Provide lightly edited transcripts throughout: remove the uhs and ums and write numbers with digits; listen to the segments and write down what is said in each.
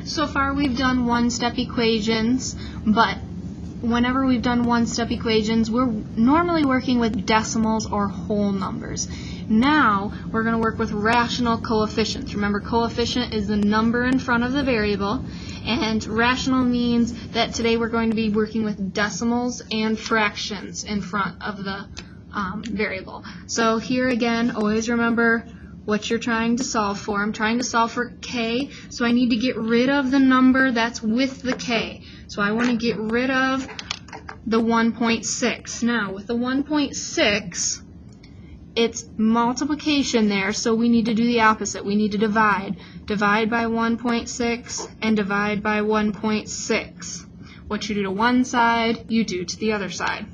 So far we've done one-step equations, but whenever we've done one-step equations, we're normally working with decimals or whole numbers. Now we're going to work with rational coefficients. Remember, coefficient is the number in front of the variable, and rational means that today we're going to be working with decimals and fractions in front of the variable. So here again, always remember what you're trying to solve for. I'm trying to solve for k, so I need to get rid of the number that's with the k. So I want to get rid of the 1.6. Now, with the 1.6, it's multiplication there, so we need to do the opposite. We need to divide. Divide by 1.6 and divide by 1.6. What you do to one side, you do to the other side.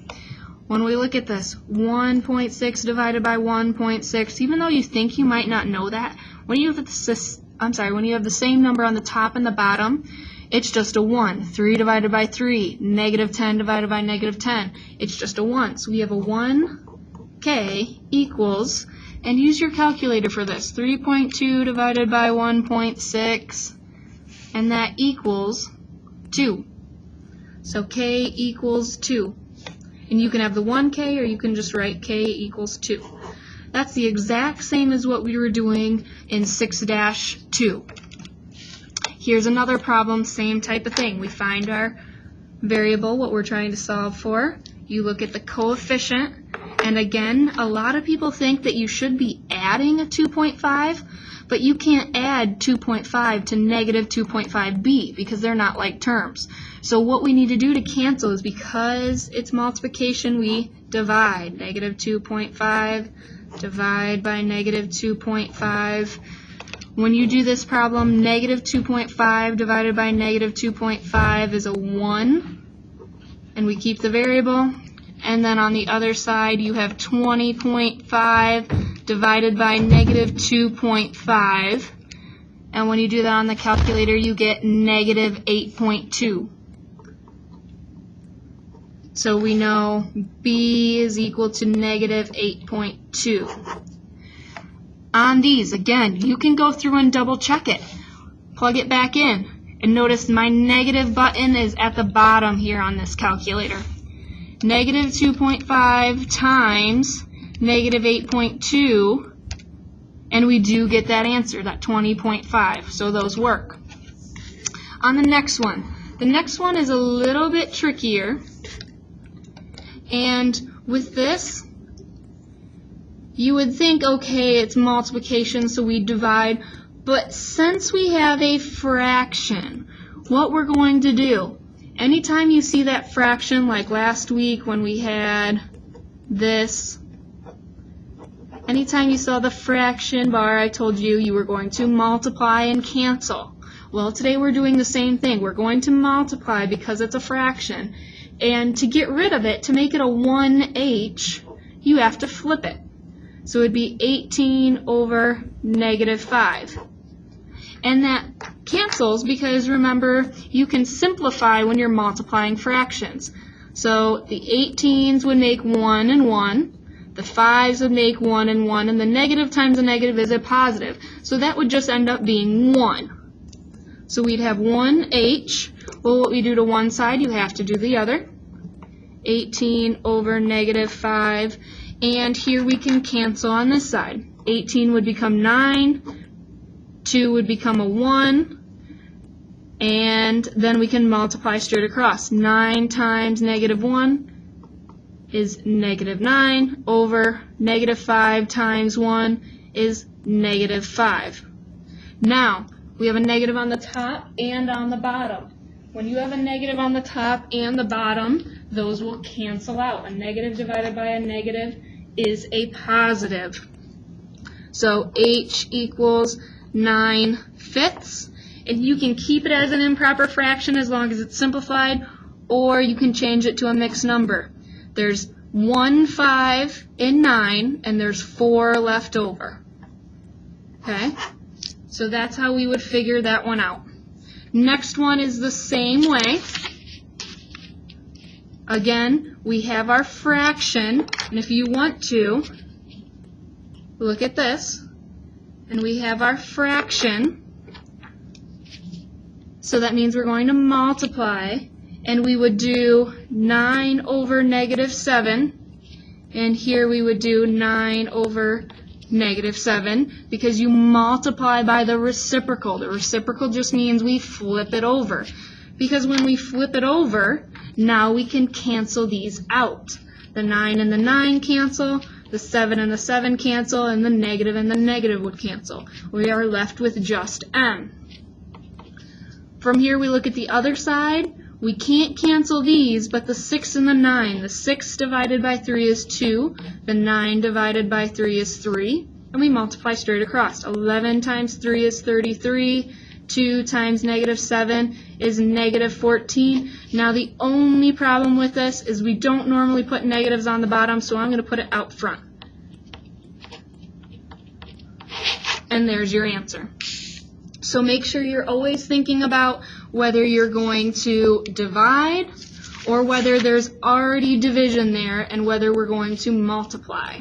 When we look at this, 1.6 divided by 1.6, even though you think you might not know that, when you have the same number on the top and the bottom, it's just a 1. 3 divided by 3, negative 10 divided by negative 10, it's just a 1. So we have a 1k equals, and use your calculator for this, 3.2 divided by 1.6, and that equals 2. So k equals 2. And you can have the 1k, or you can just write k equals 2. That's the exact same as what we were doing in 6-2. Here's another problem, same type of thing. We find our variable, what we're trying to solve for. You look at the coefficient, and again, a lot of people think that you should be adding a 2.5, but you can't add 2.5 to negative 2.5b because they're not like terms. So what we need to do to cancel is, because it's multiplication, we divide. Negative 2.5 divide by negative 2.5. When you do this problem, negative 2.5 divided by negative 2.5 is a 1, and we keep the variable. And then on the other side, you have 20.5 divided by negative 2.5. And when you do that on the calculator, you get negative 8.2. So we know b is equal to negative 8.2. On these, again, you can go through and double check it. Plug it back in. And notice my negative button is at the bottom here on this calculator. Negative 2.5 times negative 8.2, and we do get that answer, that 20.5. So those work. On the next one is a little bit trickier. And with this, you would think, okay, it's multiplication, so we divide. But since we have a fraction, what we're going to do, anytime you see that fraction, like last week when we had this, anytime you saw the fraction bar, I told you you were going to multiply and cancel. Well, today we're doing the same thing. We're going to multiply because it's a fraction. And to get rid of it, to make it a 1h, you have to flip it. So it would be 18 over negative 5. And that cancels because, remember, you can simplify when you're multiplying fractions. So the 18s would make 1 and 1. The 5s would make 1 and 1. And the negative times a negative is a positive. So that would just end up being 1. So we'd have 1h. Well, what we do to one side, you have to do the other. 18 over negative 5. And here we can cancel on this side. 18 would become 9. 2 would become a 1. And then we can multiply straight across. 9 times negative 1 is negative 9 over negative 5 times 1 is negative 5. Now, we have a negative on the top and on the bottom. When you have a negative on the top and the bottom, those will cancel out. A negative divided by a negative is a positive. So h equals 9/5. And you can keep it as an improper fraction as long as it's simplified, or you can change it to a mixed number. There's 1 5 in 9, and there's 4 left over. Okay? So that's how we would figure that one out. Next one is the same way. Again, we have our fraction, and if you want to, look at this, and we have our fraction. So that means we're going to multiply, and we would do 9 over negative 7, and here we would do 9 over negative 7, because you multiply by the reciprocal. The reciprocal just means we flip it over. Because when we flip it over, now we can cancel these out. The 9 and the 9 cancel, the 7 and the 7 cancel, and the negative would cancel. We are left with just m. From here we look at the other side. We can't cancel these, but the 6 and the 9. The 6 divided by 3 is 2. The 9 divided by 3 is 3. And we multiply straight across. 11 times 3 is 33. 2 times negative 7 is negative 14. Now the only problem with this is we don't normally put negatives on the bottom, so I'm going to put it out front. And there's your answer. So make sure you're always thinking about whether you're going to divide or whether there's already division there and whether we're going to multiply.